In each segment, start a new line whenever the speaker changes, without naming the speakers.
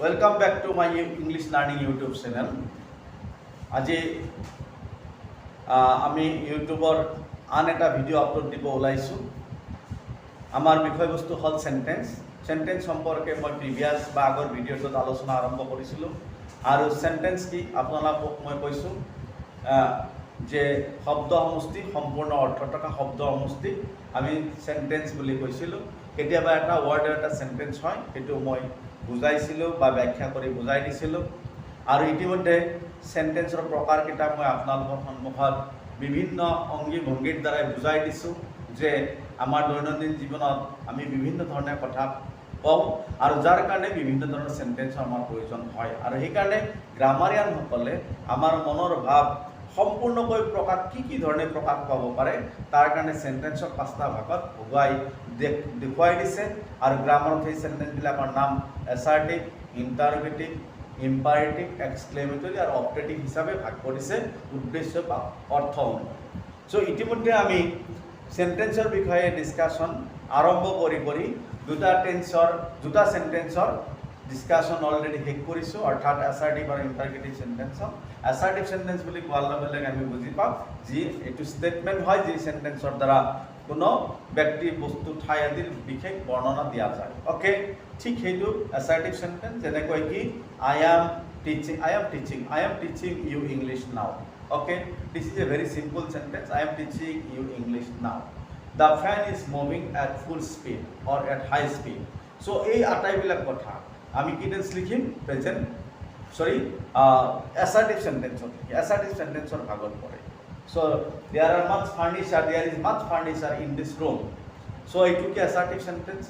Welcome back to my English learning YouTube channel. আজি আমি ইউটিউবৰ আন এটা ভিডিঅ' আপলোড দিব ওলাইছোঁ। আমাৰ বিষয়বস্তু হ'ল চেণ্টেন্স সম্পৰ্কে মই প্ৰিভিয়াছ বা আগৰ ভিডিঅ'টোত আলোচনা আৰম্ভ কৰিছিলোঁ। আৰু চেণ্টেন্স কি আপোনালোকক মই কৈছোঁ যে শব্দ সমষ্টি সম্পূৰ্ণ অৰ্থ থকা শব্দ সমষ্টি আমি চেণ্টেন্স বুলি কৈছিলোঁ। কেতিয়াবা এটা ৱৰ্ড এটা চেণ্টেন্স হয়, সেইটো মই বুজাইছিলোঁ বা ব্যাখ্যা কৰি বুজাই দিছিলোঁ। আৰু ইতিমধ্যে চেণ্টেন্সৰ প্ৰকাৰকেইটা মই আপোনালোকৰ সন্মুখত বিভিন্ন অংগী ভংগীৰ দ্বাৰাই বুজাই দিছোঁ যে আমাৰ দৈনন্দিন জীৱনত আমি বিভিন্ন ধৰণে কথা কওঁ আৰু যাৰ কাৰণে বিভিন্ন ধৰণৰ চেণ্টেন্সৰ আমাৰ প্ৰয়োজন হয়। আৰু সেইকাৰণে গ্ৰামাৰিয়ানসকলে আমাৰ মনৰ ভাৱ সম্পূৰ্ণকৈ কি ধৰণে প্ৰকাশ পাব পাৰে তাৰ কাৰণে চেণ্টেন্সৰ 5টা ভাগত ভগাই দেখুৱাই দিছে। আৰু গ্ৰামাৰত সেই চেণ্টেন্সবিলাকৰ নাম এছাৰ্টিভ, ইণ্টাৰগেটিভ, ইম্পাৰেটিভ, এক্সক্লেমেটৰী আৰু অপটেটিভ হিচাপে ভাগ কৰিছে উদ্দেশ্য বা অৰ্থ অনুযায়ী। চ' ইতিমধ্যে আমি চেণ্টেন্সৰ বিষয়ে ডিছকাশ্যন আৰম্ভ কৰি দুটা চেণ্টেন্সৰ ডিছকাশ্যন অলৰেডি শেষ কৰিছোঁ, অৰ্থাৎ এছাৰ্টিভ আৰু ইণ্টাৰগেটিভ চেণ্টেন্সৰ। এছাৰ্টিভ চেণ্টেন্স বুলি কোৱাৰ লগে লগে আমি বুজি পাওঁ যি এইটো ষ্টেটমেণ্ট হয় যি চেণ্টেন্সৰ দ্বাৰা কোনো ব্যক্তি, বস্তু, ঠাই আদিৰ বিশেষ বৰ্ণনা দিয়া যায়। অ'কে, ঠিক সেইটো এছাৰ্টিভ চেণ্টেন্স। যেনেকৈ কি I am teaching you English now. Okay, this is a very simple sentence. I am teaching you English now. The fan is moving at full speed or at high speed. So এই আটাইবিলাক কথা আমি কি tense লিখিম? Present assertive sentence. Assertive sentence or ভাগত পৰে। So there is much furniture in this room. So এইটো কি assertive sentence?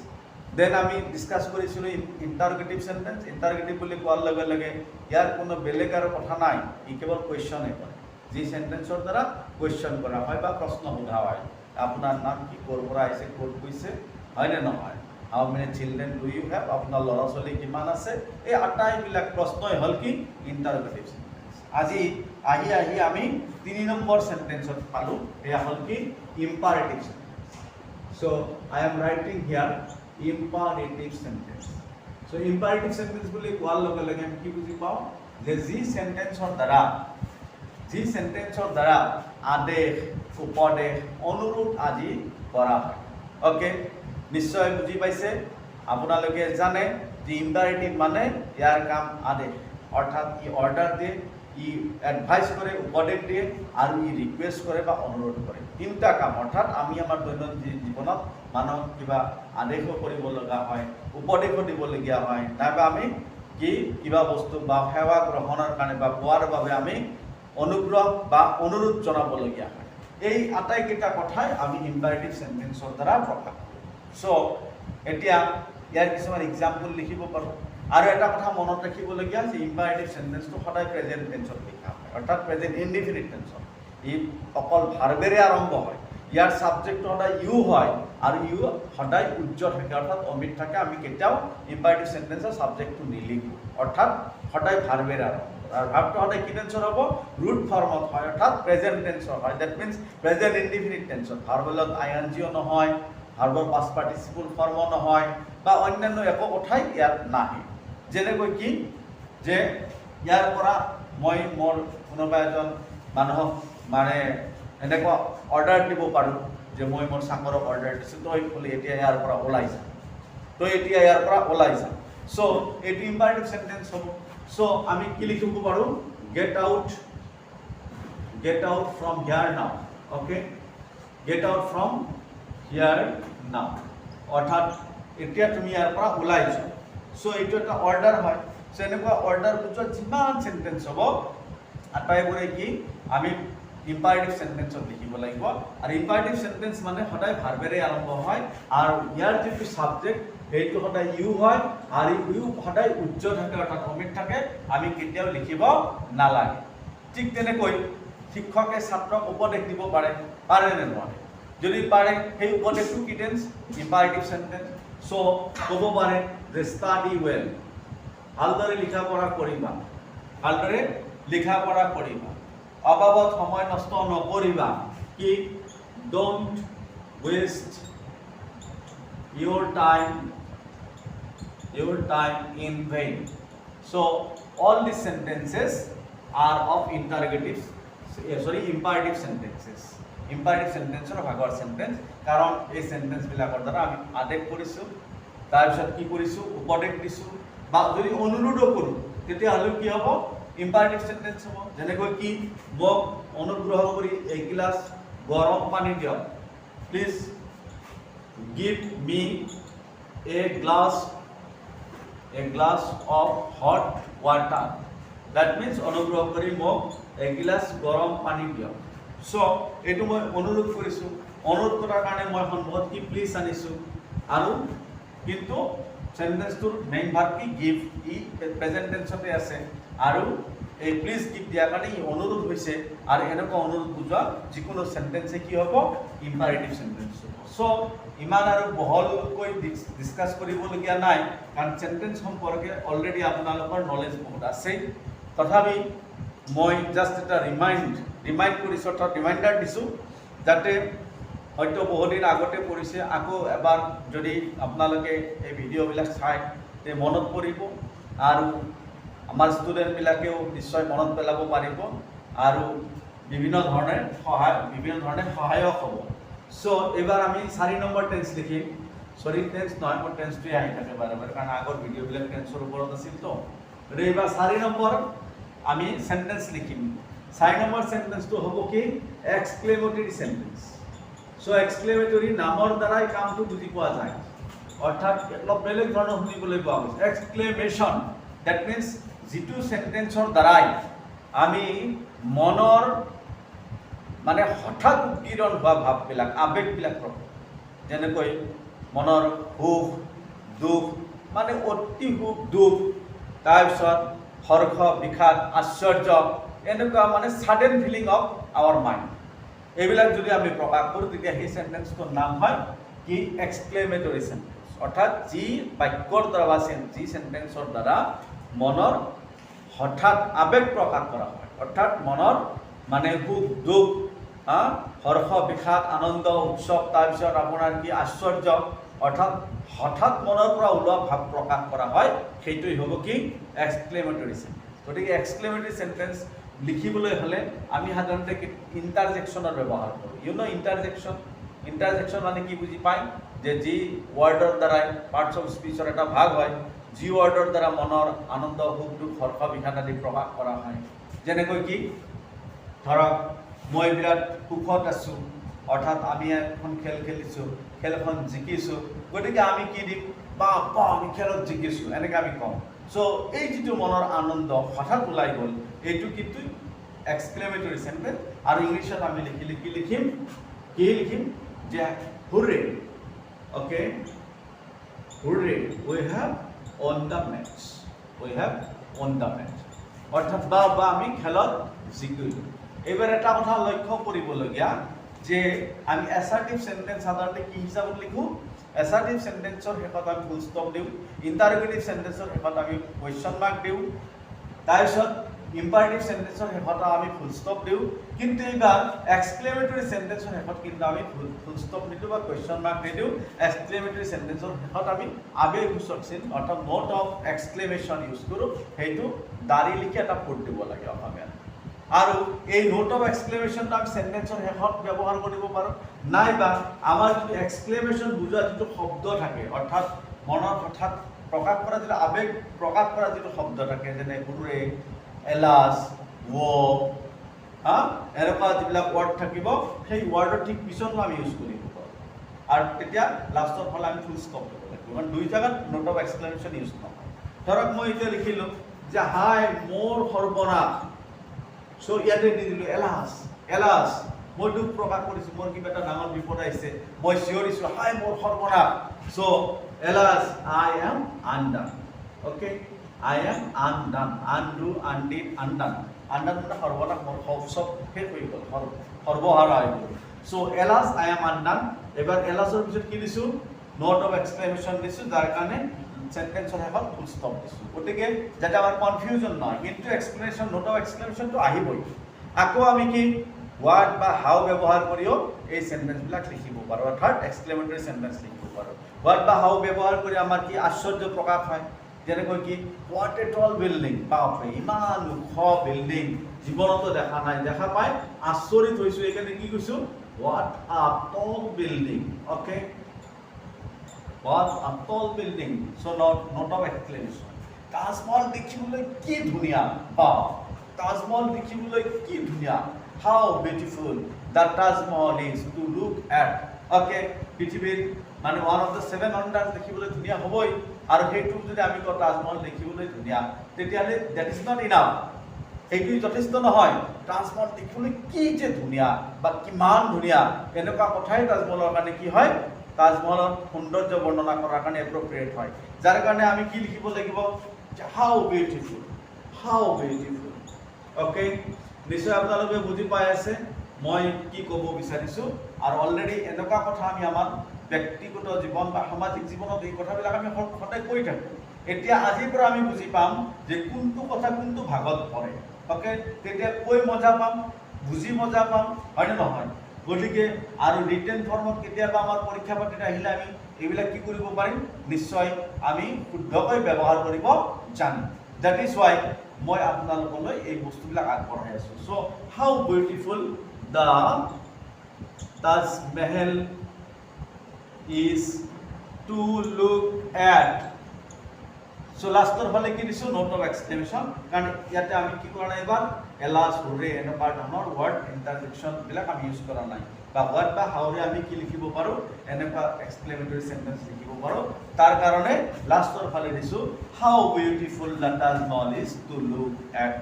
Then আমি ডিছকাছ কৰিছিলোঁ ইণ্টাৰগেটিভ চেণ্টেন্স। ইণ্টাৰগেটিভ বুলি কোৱাৰ লগে লগে ইয়াৰ কোনো বেলেগ আৰু কথা নাই, ই কেৱল কুৱেশ্যনে কৰে। যি চেণ্টেন্সৰ দ্বাৰা কুৱেশ্যন কৰা হয় বা প্ৰশ্ন সোধা হয়, আপোনাৰ নাম কি, ক'ৰ পৰা আহিছে, ক'ত গৈছে, হয়নে নহয়, how many children do you have, আপোনাৰ ল'ৰা ছোৱালী কিমান আছে, এই আটাইবিলাক প্ৰশ্নই হ'ল কি ইণ্টাৰগেটিভ চেণ্টেন্স। আজি আহি আমি 3 নম্বৰ চেণ্টেন্সত পালোঁ, এয়া হ'ল কি imperative sentence. So' I am writing here imperative sentence. So imperative sentence বুলি কোৱাৰ লগে লগে আমি কি বুজি পাওঁ যে যি চেণ্টেন্সৰ দ্বাৰা আদেশ, উপদেশ, অনুৰোধ আদি কৰা হয়। অ'কে, নিশ্চয় বুজি পাইছে। আপোনালোকে জানে যে ইম্পাৰেটিভ মানে ইয়াৰ কাম আদেশ, অৰ্থাৎ ই অৰ্ডাৰ দিয়ে, ই এডভাইচ কৰে, উপদেশ দিয়ে আৰু ই ৰিকুৱেষ্ট কৰে বা অনুৰোধ কৰে। 3টা কাম, অৰ্থাৎ আমি আমাৰ দৈনন্দিন জীৱনত মানুহক কিবা আদেশো কৰিব লগা হয়, উপদেশো দিবলগীয়া হয়, নাইবা আমি কিবা বস্তু বা সেৱা গ্ৰহণৰ কাৰণে বা পোৱাৰ বাবে আমি অনুগ্ৰহ বা অনুৰোধ জনাবলগীয়া হয়। এই আটাইকেইটা কথাই আমি ইম্পাৰেটিভ চেণ্টেন্সৰ দ্বাৰা প্ৰকাশ কৰোঁ। চ' এতিয়া ইয়াৰ কিছুমান এক্সাম্পল লিখিব পাৰোঁ। আৰু এটা কথা মনত ৰাখিবলগীয়া যে ইম্পাৰেটিভ চেণ্টেন্সটো সদায় প্ৰেজেণ্ট টেন্সত লিখা হয়, অৰ্থাৎ প্ৰেজেণ্ট ইনডিফিনিট টেন্সত। ই অকল ভাৰ্বেৰে আৰম্ভ হয়, ইয়াৰ ছাবজেক্টটো সদায় ইউ হয় আৰু ইউ সদায় উজ্জ্বল থাকে, অৰ্থাৎ অমিত থাকে। আমি কেতিয়াও ইম্পাৰেটিভ চেণ্টেন্সৰ ছাবজেক্টটো নিলিখোঁ, অৰ্থাৎ সদায় ভাৰ্বেৰে আৰম্ভ হয়। আৰু ভাৰ্বটো সদায় কি টেন্সৰ হ'ব? ৰুট ফৰ্মত হয়, অৰ্থাৎ প্ৰেজেণ্ট টেন্সৰ হয়। ডেট মিনছ প্ৰেজেণ্ট ইনডিফিনিট টেন্সত। ভাৰ্বৰ লগত INGও নহয়, ভাৰ্বৰ পাষ্ট পাৰ্টিচিপল ফৰ্মো নহয় বা অন্যান্য একো কথাই ইয়াত নাহে। যেনেকৈ কি যে ইয়াৰ পৰা মই মোৰ কোনোবা এজন মানুহক মানে এনেকুৱা অৰ্ডাৰ দিব পাৰোঁ যে মই মোৰ চাকৰক অৰ্ডাৰ দিছোঁ, তই বোলে এতিয়া ইয়াৰ পৰা ওলাই যা, চ' এইটো ইম্পাৰেটিভ চেণ্টেন্স হ'ব। চ' আমি কি লিখিব পাৰোঁ? Gate out from here now. Okay, get out from here now, অৰ্থাৎ এতিয়া তুমি ইয়াৰ পৰা ওলাই যোৱা। চ' এইটো এটা অৰ্ডাৰ হয়। চ' এনেকুৱা অৰ্ডাৰ বুজোৱা যিমান চেণ্টেন্স হ'ব আটাইবোৰে কি আমি ইম্পাৰেটিভ চেণ্টেন্সত লিখিব লাগিব। আৰু ইম্পাৰেটিভ চেণ্টেন্স মানে সদায় ভাৰ্বেৰে আৰম্ভ হয় আৰু ইয়াৰ যিটো ছাবজেক্ট সেইটো সদায় ইউ হয় আৰু ইউ সদায় উজ্জ্বল থাকে, অৰ্থাৎ অমিত থাকে। আমি কেতিয়াও লিখিব নালাগে। ঠিক তেনেকৈ শিক্ষকে ছাত্ৰক উপদেশ দিব পাৰে নে নোৱাৰে? যদি পাৰে সেই উপদেশটো কি টেন্স? Imperative sentence. চ' ক'ব পাৰে যে ষ্টাডি ৱেল, ভালদৰে লিখা পঢ়া কৰিবা, অবাবত সময় নষ্ট নকৰিবা, কি don't waste your time in vain. So all these sentences are of imperative sentences. Imperative sentence or ভাগৰ sentence, কাৰণ এই sentence বিলাকৰ দ্বাৰা আমি আদেশ কৰিছো, তাৰ পিছত কি কৰিছো, উপদেশ দিছো, বা যদি অনুৰোধ কৰো তেতিয়া হলে কি হ'ব, imperative sentence হ'ব। যেনেকৈ কি, মোক অনুগ্ৰহ কৰি এক গিলাস গৰম পানী দিয়ক, please give me a glass of hot water. That means অনুগ্ৰহ কৰি মোক এক গিলাস গৰম পানী দিয়ক। সো এইটো মই অনুৰোধ কৰিছো, অনুৰোধ কৰাৰ কাৰণে মই সন্মুখত কি প্লিজ আনিছো, আৰু কিন্তু সেন্টেন্সটোৰ মেইন ভাৰ্ব কি গিভ, ই প্ৰেজেন্ট টেন্সতে আছে, আৰু এই প্লিজ গিভ দিয়াৰ কাৰণে ই অনুৰোধ হৈছে, আৰু এনেকুৱা অনুৰোধ বুজোৱা যিকোনো সেন্টেন্সে কি হ'ব, ইম্পাৰেটিভ সেন্টেন্স হ'ব। সো ইমান আৰু বহলকৈ ডিসকাস কৰিবলগীয়া নাই, কাৰণ সেন্টেন্স সম্পৰ্কে অলৰেডি আপোনালোকৰ নলেজ বহুত আছে। তথাপি মই জাষ্ট এটা ৰিমাইণ্ড কৰিছোঁ, অৰ্থাৎ ৰিমাইণ্ডাৰ দিছোঁ, যাতে হয়তো বহুদিন আগতে পঢ়িছে, আকৌ এবাৰ যদি আপোনালোকে এই ভিডিঅ'বিলাক চাই তে মনত পৰিব, আৰু আমাৰ ষ্টুডেণ্টবিলাকেও নিশ্চয় মনত পেলাব পাৰিব, আৰু বিভিন্ন ধৰণে সহায়ক হ'ব। সো এবাৰ আমি 4 নম্বৰ টেন্স লিখিম। টেন্স নহয়, মোৰ টেন্সটোৱে আহি থাকে বাৰে বাৰে, কাৰণ আগৰ ভিডিঅ'বিলাক টেন্সৰ ওপৰত আছিল তো। এইবাৰ 4 নম্বৰ আমি সেন্টেন্স লিখিম। 4 নম্বৰ সেন্টেন্সটো হ'ব কি, এক্সক্লেমেটৰী সেন্টেন্স। সো এক্সক্লেমেটৰী নামৰ দ্বাৰাই কামটো বুজি পোৱা যায়, অৰ্থাৎ অলপ বেলেগ ধৰণৰ শুনিবলৈ পোৱা গৈছে। এক্সক্লেমেশ্যন, দ্যাট মিন্স যিটো সেন্টেন্সৰ দ্বাৰাই আমি মনৰ মানে হঠাৎ উদ্গীৰণ হোৱা ভাৱবিলাক, আৱেগবিলাক প্ৰকাশ, যেনেকৈ মনৰ সুখ দুখ, মানে অতি সুখ দুখ, তাৰপিছত হৰ্ষ বিষাদ আশ্চৰ্য, এনেকুৱা মানে sudden feeling of our mind, এইবিলাক যদি আমি প্ৰকাশ কৰোঁ তেতিয়া সেই সেন্টেন্সটোৰ নাম হয় কি, এক্সক্লেমেটৰী সেন্টেন্স। অৰ্থাৎ যি বাক্যৰ দ্বাৰা বা যি সেন্টেন্সৰ দ্বাৰা মনৰ হঠাৎ আৱেগ প্ৰকাশ কৰা হয়, অৰ্থাৎ মনৰ মানে সুখ দুখ, হৰ্ষ বিষাদ আনন্দ উৎসৱ, তাৰপিছত আপোনাৰ কি আশ্চৰ্য, অৰ্থাৎ হঠাৎ মনৰ পৰা ওলোৱা ভাৱ প্ৰকাশ কৰা হয়, সেইটোই হ'ব কি, এক্সক্লেমেটৰী সেন্টেন্স। গতিকে এক্সক্লেমেটৰী সেন্টেন্স লিখিবলৈ হ'লে আমি সাধাৰণতে ইণ্টাৰজেকশ্যনৰ ব্যৱহাৰ কৰোঁ। ইণ্টাৰজেকশ্যন মানে কি বুজি পায়, যে যি ৱৰ্ডৰ দ্বাৰাই পাৰ্টছ অফ স্পীচৰ এটা ভাগ হয়, যি ৱৰ্ডৰ দ্বাৰা মনৰ আনন্দ সুখ দুখ হৰ্ষ বিষাদ আদি প্ৰকাশ কৰা হয়। যেনেকৈ কি, ধৰক মই বিৰাট সুখত আছোঁ, অৰ্থাৎ আমি এখন খেল খেলিছোঁ, খেলখন জিকিছোঁ, গতিকে আমি কি দিম, বা আমি খেলত জিকিছোঁ, এনেকৈ আমি কওঁ। সো এই যিটো মনৰ আনন্দ হঠাৎ ওলাই গ'ল, এইটো কিন্তু এক্সক্লেমেটৰী সেন্টেন্স। আৰু ইংলিছত আমি লিখিম যে hurray, okay, hurray, we have won the match, অৰ্থাৎ বা আমি খেলত জিকিলোঁ। এইবাৰ এটা কথা লক্ষ্য কৰিবলগীয়া যে আমি এছাৰ্টিভ সেন্টেন্স সাধাৰণতে কি হিচাপত লিখোঁ, এছাৰ্টিভ সেন্টেন্সৰ শেষত আমি ফুল ষ্টপ দিওঁ, ইণ্টাৰগেটিভ সেন্টেন্সৰ শেষত আমি কুৱেশ্যন মাৰ্ক দিওঁ, তাৰপিছত ইম্পাৰেটিভ সেন্টেন্সৰ শেষত আমি ফুল ষ্টপ দিওঁ। কিন্তু এইবাৰ এক্সক্লেমেটৰী সেন্টেন্সৰ শেষত কিন্তু আমি ফুল ষ্টপ নিদিওঁ বা কুৱেশ্যন মাৰ্ক নিদিওঁ। এক্সক্লেমেটৰী সেন্টেন্সৰ শেষত আমি আৱেগসূচক চিন অৰ্থাৎ নোট অফ এক্সক্লেমেশ্যন ইউজ কৰোঁ, সেইটো দাঁৰি লিখি এটা ফুট দিব লাগে অসমীয়াত। আৰু এই নোট অফ এক্সক্লেমেশ্যনটো আমি সেন্টেন্সৰ শেষত ব্যৱহাৰ কৰিব পাৰোঁ, নাইবা আমাৰ যিটো এক্সক্লেমেশ্যন বুজোৱা যিটো শব্দ থাকে, অৰ্থাৎ মনৰ হঠাৎ প্ৰকাশ কৰা যিটো আৱেগ প্ৰকাশ কৰা যিটো শব্দ থাকে, যেনে হুৰৰে, এলাছ, এনেকুৱা যিবিলাক ৱৰ্ড থাকিব, সেই ৱৰ্ডৰ ঠিক পিছতো আমি ইউজ কৰিব পাৰোঁ। আৰু তেতিয়া লাষ্টৰ ফালে আমি ফুল ষ্টপ দিব লাগিব, কাৰণ দুই জেগাত নোট অফ এক্সক্লেমেশ্যন ইউজ নহয়। ধৰক মই এতিয়া লিখিলোঁ যে হাই মোৰ সৰ্বনাশ, সো ইয়াতে দি দিলোঁ এলাছ, মই দুখ প্ৰকাশ কৰিছোঁ, মোৰ কিবা এটা ডাঙৰ বিপদ আহিছে, মই চিঞৰিছোঁ হাই মোৰ সৰ্বনাশ, so alas I am undone, okay, I am undone, undo, undid, undone. Undone মানে সৰ্বনাশ, মোৰ সব শেষ হৈ গ'ল, সৰ্বহাৰা হৈ গ'ল। So alas I am undone. এবাৰ এলাছৰ পিছত কি দিছোঁ, নোট অফ এক্সক্লেমেশ্যন দিছোঁ, যাৰ কাৰণে সেন্টেন্সৰ শেষত ফুল ষ্টপ দিছোঁ। গতিকে যাতে আমাৰ কনফিউজন নহয়, কিন্তু এক্সপ্লেনেশ্যন নোট অফ এক্সক্লেমেশ্যনটো আহিবই। আকৌ আমি কি ৱাৰ্ড বা হাউ ব্যৱহাৰ কৰিও এই সেন্টেন্সবিলাক লিখিব পাৰোঁ, অৰ্থাৎ এক্সক্লেমেটৰী সেন্টেন্স লিখিব পাৰোঁ। ৱাৰ্ড বা হাউ ব্যৱহাৰ কৰি আমাৰ কি আশ্চৰ্য প্ৰকাশ হয়, যেনেকৈ কি হোৱাট এ টল বিল্ডিং, বাপৰে ইমান ওখ বিল্ডিং জীৱনতো দেখা নাই, দেখা পাই আচৰিত হৈছোঁ। এইকাৰণে কি কৈছোঁ, হোৱাট আ টল বিল্ডিং। অ'কে, হোৱাট আ টল building. So' not of exclamation. Taj Mahal দেখিবলৈ কি ধুনীয়া, বা তাজমহল দেখিবলৈ কি ধুনীয়া, হাউ beautiful the Taj Mahal is to look at. Okay, পৃথিৱীৰ মানে ওৱান অফ দ্য 7 wonders দেখিবলৈ ধুনীয়া হ'বই, আৰু সেইটো যদি আমি কওঁ তাজমহল দেখিবলৈ ধুনীয়া, তেতিয়াহ'লে দেট ইজ নট ইনাফ। সেইটোৱে যথেষ্ট নহয়। তাজমহল দেখিবলৈ কি যে ধুনীয়া বা কিমান ধুনীয়া, এনেকুৱা কথাই তাজমহলৰ কাৰণে কি হয়, তাজমহলৰ সৌন্দৰ্য বৰ্ণনা কৰাৰ কাৰণে এপ্ৰপ্ৰিয়েট হয়। যাৰ কাৰণে আমি কি লিখিব লাগিব, হাউ বিউটিফুল, হাউ বিউটিফুল। অ'কে, নিশ্চয় আপোনালোকে বুজি পাই আছে মই কি ক'ব বিচাৰিছোঁ। আৰু অলৰেডি এনেকুৱা কথা আমি আমাৰ ব্যক্তিগত জীৱন বা সামাজিক জীৱনত এই কথাবিলাক আমি সদায় কৈ থাকোঁ। এতিয়া আজিৰ পৰা আমি বুজি পাম যে কোনটো কথা কোনটো ভাগত পৰে। অ'কে, তেতিয়া কৈ মজা পাম, বুজি মজা পাম, হয়নে নহয়? গতিকে আৰু ৰিটেন ফৰ্মত কেতিয়াবা আমাৰ পৰীক্ষা পাতিত আহিলে আমি এইবিলাক কি কৰিব পাৰিম, নিশ্চয় আমি শুদ্ধকৈ ব্যৱহাৰ কৰিব জানিম। দেট ইজ ৱাই মই আপোনালোকলৈ এই বস্তুবিলাক আগবঢ়াই আছোঁ। So' how beautiful the Taj Mahal is to look at. So' লাষ্টৰ ফালে কি দিছোঁ, নোট অফ এক্সক্লেমেশ্যন, কাৰণ ইয়াতে আমি কি কৰা নাই, এবাৰ এলাছ, হুৰে এনেকুৱা ধৰণৰ ৱৰ্ড ইণ্টাৰজেকশ্যনবিলাক আমি ইউজ কৰা নাই, বা হোৱাট বা হাউৰে আমি কি লিখিব পাৰোঁ, এনেকুৱা এক্সক্লেমেটৰী চেণ্টেন্স লিখিব পাৰোঁ। তাৰ কাৰণে লাষ্টৰ ফালে দিছোঁ how beautiful the Taj Mahal is to look at.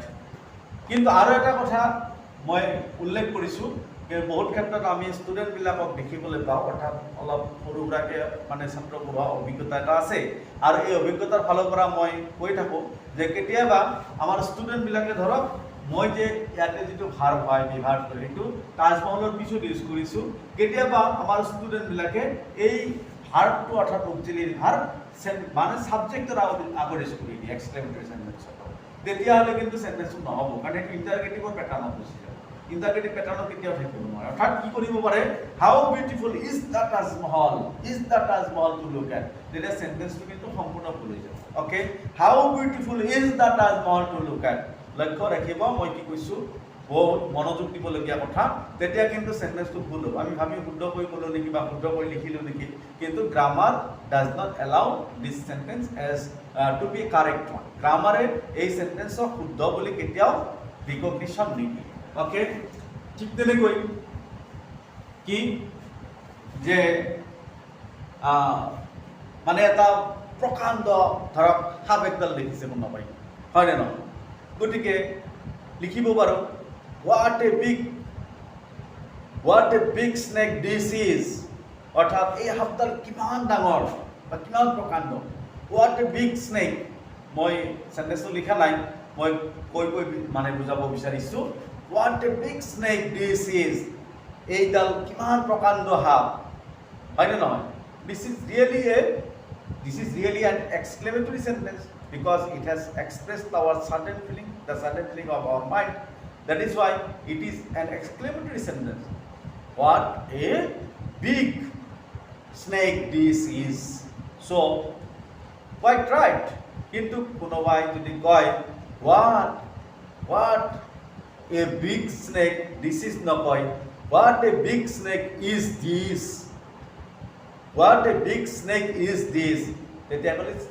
কিন্তু আৰু এটা কথা মই উল্লেখ কৰিছোঁ, বহুত ক্ষেত্ৰত আমি ষ্টুডেণ্টবিলাকক দেখিবলৈ পাওঁ, অৰ্থাৎ অলপ সৰু সুৰাকৈ মানে ছাত্ৰ পঢ়োৱা অভিজ্ঞতা এটা আছে, আৰু এই অভিজ্ঞতাৰ ফালৰ পৰা মই কৈ থাকোঁ যে কেতিয়াবা আমাৰ ষ্টুডেণ্টবিলাকে ধৰক মই যে ইয়াতে যিটো ভাৰ্ব হয় বিভাৰ্বটো, সেইটো তাজমহলৰ পিছত ইউজ কৰিছোঁ। কেতিয়াবা আমাৰ ষ্টুডেণ্টবিলাকে এই ভাৰ্বটো অৰ্থাৎ অক্সিলিয়াৰী ভাৰ্ব মানে ছাবজেক্টৰ আগত ইউজ কৰি দিয়ে এক্সক্লেমেটৰী চেণ্টেন্সত। তেতিয়াহ'লে কিন্তু চেণ্টেন্সটো নহ'ব, কাৰণ সেইটো ইণ্টাৰগেটিভৰ পেটাৰ্ণত গুচি যাব। ইণ্টাৰগেটিভ পেটাৰ্ণত কেতিয়াও থাকিব নোৱাৰে। অৰ্থাৎ কি কৰিব পাৰে, how beautiful is the Taj Mahal, is the Taj Mahal to look at, তেতিয়া চেণ্টেন্সটো কিন্তু সম্পূৰ্ণ ভুল হৈ যাব। Okay, how beautiful is the Taj Mahal to look at. লক্ষ্য ৰাখিব মই কি কৈছোঁ, বহুত মনোযোগ দিবলগীয়া কথা, তেতিয়া কিন্তু চেণ্টেন্সটো ভুল হ'ব। আমি ভাবি শুদ্ধকৈ ক'লোঁ নেকি বা শুদ্ধকৈ লিখিলোঁ নেকি, কিন্তু grammar does not allow this sentence as to be correct one. গ্ৰামাৰে এই চেণ্টেন্সক শুদ্ধ বুলি কেতিয়াও ৰিকগনিশ্যন নিদিয়ে। অ'কে, ঠিক তেনেকৈ কি যে মানে এটা প্ৰকাণ্ড ধৰক সাপ একডাল দেখিছে কোনোবা পাই, হয়নে নহয়? গতিকে লিখিব পাৰোঁ what a big snack this is, অৰ্থাৎ এই সাপডাল কিমান ডাঙৰ বা কিমান প্ৰকাণ্ড। হোৱাট এ বিগ স্নেক, মই চেণ্টেন্সটো লিখা নাই, মই কৈ মানে বুজাব বিচাৰিছোঁ। What a big snack this is, এইডাল কিমান প্ৰকাণ্ড সাপ, হয়নে নহয়? This is really an exclamatory sentence because it has expressed our certain feeling, the certain feeling of our mind. That is why it is an exclamatory sentence. What a big snake this is. So, quite right. Kintu kunobai jodi koy what a big snake this is no koy. What a big snake is this. What a big snake is this.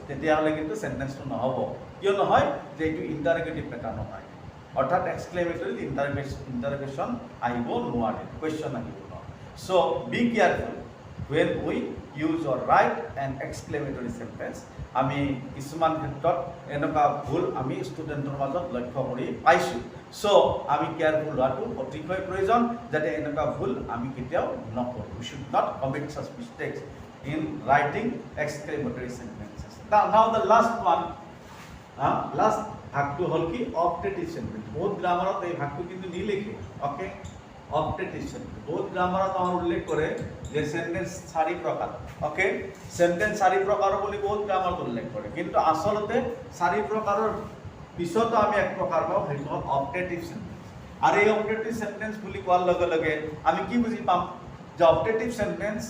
তেতিয়াহ'লে কিন্তু চেণ্টেন্সটো নহ'ব। কিয় নহয়, যে এইটো interrogative pattern হয়, অৰ্থাৎ exclamatory ইণ্টাৰগেশ্যন আহিব নোৱাৰে, কুৱেশ্যন আহিব নোৱাৰে। So' be careful when we use or write an exclamatory sentence. আমি কিছুমান ক্ষেত্ৰত এনেকুৱা ভুল আমি ষ্টুডেণ্টৰ মাজত লক্ষ্য কৰি পাইছোঁ। চ' আমি কেয়াৰফুল হোৱাটো অতিকৈ প্ৰয়োজন, যাতে এনেকুৱা ভুল আমি কেতিয়াও নকৰোঁ। We should not commit such mistakes in writing exclamatory sentences. Now the last one, last ভাগটো হ'ল কি অপটেটিভ সেন্টেন্স। বহুত গ্ৰামাৰত এই ভাগটো কিন্তু নিলিখে। অ'কে, অপটেটিভ সেন্টেন্স বহুত গ্ৰামাৰত আমাৰ উল্লেখ কৰে যে সেন্টেন্স 4 প্ৰকাৰ। অ'কে, সেন্টেন্স 4 প্ৰকাৰ বুলি বহুত গ্ৰামাৰত উল্লেখ কৰে, কিন্তু আচলতে 4 প্ৰকাৰৰ পিছতো আমি এক প্ৰকাৰ পাওঁ, সেইটো হ'ল অপটেটিভ সেন্টেন্স। আৰু এই অপটেটিভ সেন্টেন্স বুলি কোৱাৰ লগে লগে আমি কি বুজি পাম যে অপটেটিভ সেন্টেন্স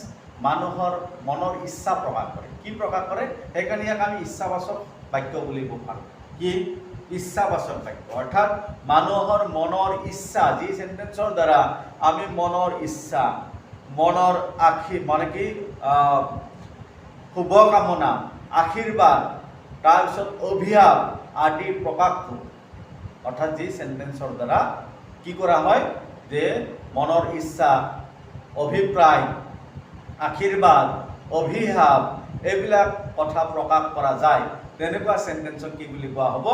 মানুহৰ মনৰ ইচ্ছা প্ৰকাশ কৰে। কি প্ৰকাশ কৰে? সেইকাৰণে ইয়াক আমি ইচ্ছাবাচক বাক্য বুলিব পাৰোঁ কি ইচ্ছাবাচক বাক্য অৰ্থাৎ মানুহৰ মনৰ ইচ্ছা যি সেন্টেন্সৰ দ্বাৰা আমি মনৰ ইচ্ছা মনৰ মানে কি শুভকামনা আশীৰ্বাদ তাৰপিছত অভিশাপ আদি প্ৰকাশ কৰোঁ অৰ্থাৎ যি সেন্টেন্সৰ দ্বাৰা কি কৰা হয় যে মনৰ ইচ্ছা অভিপ্ৰায় আশীৰ্বাদ অভিশাপ এইবিলাক কথা প্ৰকাশ কৰা যায় তেনেকুৱা সেন্টেন্সক কি বুলি কোৱা হ'ব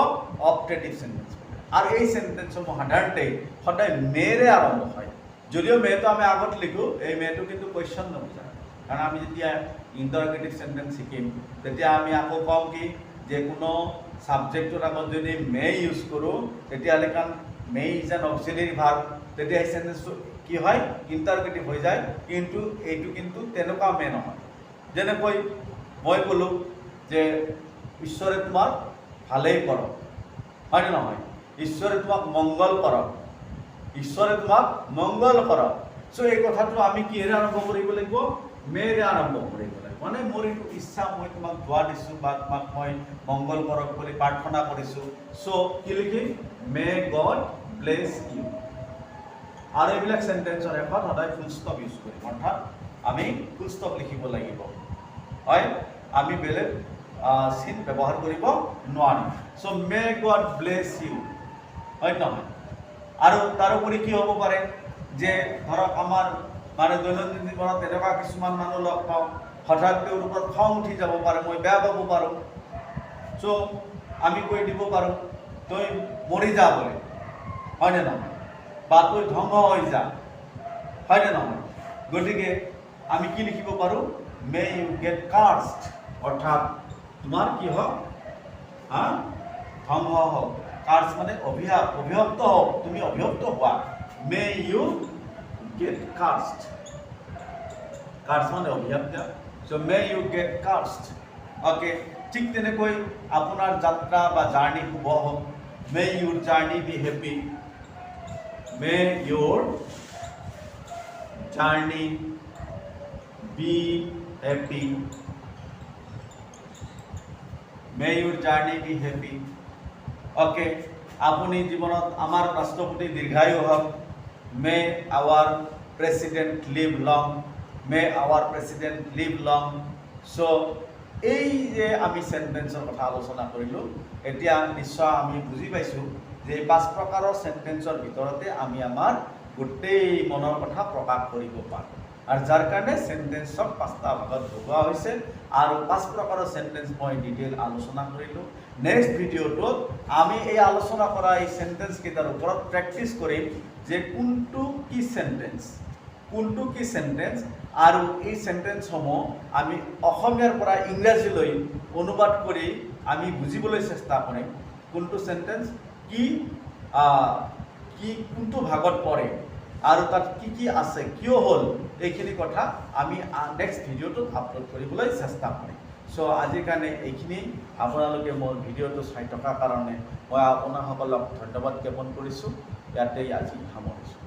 অপটেটিভ সেন্টেন্স আৰু এই সেন্টেন্সসমূহ সাধাৰণতে সদায় মেৰে আৰম্ভ হয় যদিও মেটো আমি আগত লিখোঁ এই মেটো কিন্তু কোৱেশ্যন নুবুজায় কাৰণ আমি যেতিয়া ইণ্টাৰগেটিভ সেন্টেন্স শিকিম তেতিয়া আমি আকৌ কম কি যে কোনো সাবজেক্টৰ আগত যদি মে ইউজ কৰোঁ তেতিয়াহ'লে কাৰণ মে ইজ এন অক্সিলাৰী ভাৰ্ব তেতিয়া এই সেন্টেন্সটো কি হয় ইণ্টাৰগেটিভ হৈ যায় কিন্তু এইটো কিন্তু তেনেকুৱা মে নহয় যেনেকৈ মই ক'লোঁ যে ঈশ্বৰে তোমাক ভালেই কৰক হয়নে নহয় ঈশ্বৰে তোমাক মংগল কৰক ঈশ্বৰে তোমাক মংগল কৰক চ' এই কথাটো আমি কিহেৰে আৰম্ভ কৰিব লাগিব মেৰে আৰম্ভ কৰিব লাগিব মানে মোৰ এইটো ইচ্ছা মই তোমাক দোৱা দিছোঁ বা তোমাক মই মংগল কৰক বুলি প্ৰাৰ্থনা কৰিছোঁ চ' কি লিখিম মে গড ব্লেছ ইউ আৰু এইবিলাক সেন্টেন্সৰ শেষত সদায় ফুল ষ্টপ ইউজ কৰিম অৰ্থাৎ আমি ফুল ষ্টপ লিখিব লাগিব হয় আমি বেলেগ চিন ব্যৱহাৰ কৰিব নোৱাৰিম চ' মে গড ব্লেছ ইউ হয় নহয় আৰু তাৰোপৰি কি হ'ব পাৰে যে ধৰক আমাৰ মানে দৈনন্দিন জীৱনত তেনেকুৱা কিছুমান মানুহ লগ পাওঁ হঠাৎ তেওঁৰ ওপৰত খং উঠি যাব পাৰে মই বেয়া পাব পাৰোঁ চ' আমি কৈ দিব পাৰোঁ তই মৰি যা বুলি হয়নে নহয় বা তই ধ্বংস হৈ যা হয়নে নহয় গতিকে আমি কি লিখিব পাৰোঁ মে ইউ গেট কাৰ্ছড অৰ্থাৎ তোমাৰ কি হওক ধ্বংস হওক কাৰ্ছ মানে অভিশপ্ত হওক তুমি অভিশপ্ত হোৱা may you get cursed curse মানে অভিশপ্ত so' may you get cursed okay ঠিক তেনেকৈ আপোনাৰ যাত্ৰা বা জাৰ্ণি শুভ হওক may your journey be happy may your journey be happy may your journey be happy okay আপুনি জীৱনত আমাৰ ৰাষ্ট্ৰপতি দীৰ্ঘায়ু হওক may our president live long may our president live long so' এই যে আমি সেন্টেন্সৰ কথা আলোচনা কৰিলোঁ এতিয়া নিশ্চয় আমি বুজি পাইছোঁ যে এই 5 প্ৰকাৰৰ সেন্টেন্সৰ ভিতৰতে আমি আমাৰ গোটেই মনৰ কথা প্ৰকাশ কৰিব পাৰোঁ আৰু যাৰ কাৰণে সেন্টেন্সক 5টা ভাগত ভগোৱা হৈছে আৰু 5 প্ৰকাৰৰ সেন্টেন্স মই ডিটেইল আলোচনা কৰিলোঁ নেক্সট ভিডিঅ'টোত আমি এই আলোচনা কৰা এই সেন্টেন্স কেইটাৰ ওপৰত প্ৰেক্টিছ কৰিম যে কোনটো কি সেন্টেন্স আৰু এই সেন্টেন্সসমূহ আমি অসমীয়াৰ পৰা ইংৰাজীলৈ অনুবাদ কৰি আমি বুজিবলৈ চেষ্টা কৰিম কোনটো সেন্টেন্স কি কোনটো ভাগত পৰে আৰু তাত কি আছে কিয় হ'ল এইখিনি কথা আমি নেক্সট ভিডিঅ'টোত আপলোড কৰিবলৈ চেষ্টা কৰিম চ' আজিৰ কাৰণে এইখিনি আপোনালোকে মোৰ ভিডিঅ'টো চাই থকাৰ কাৰণে মই আপোনাসকলক ধন্যবাদ জ্ঞাপন কৰিছোঁ ইয়াতেই আজি সামৰিছোঁ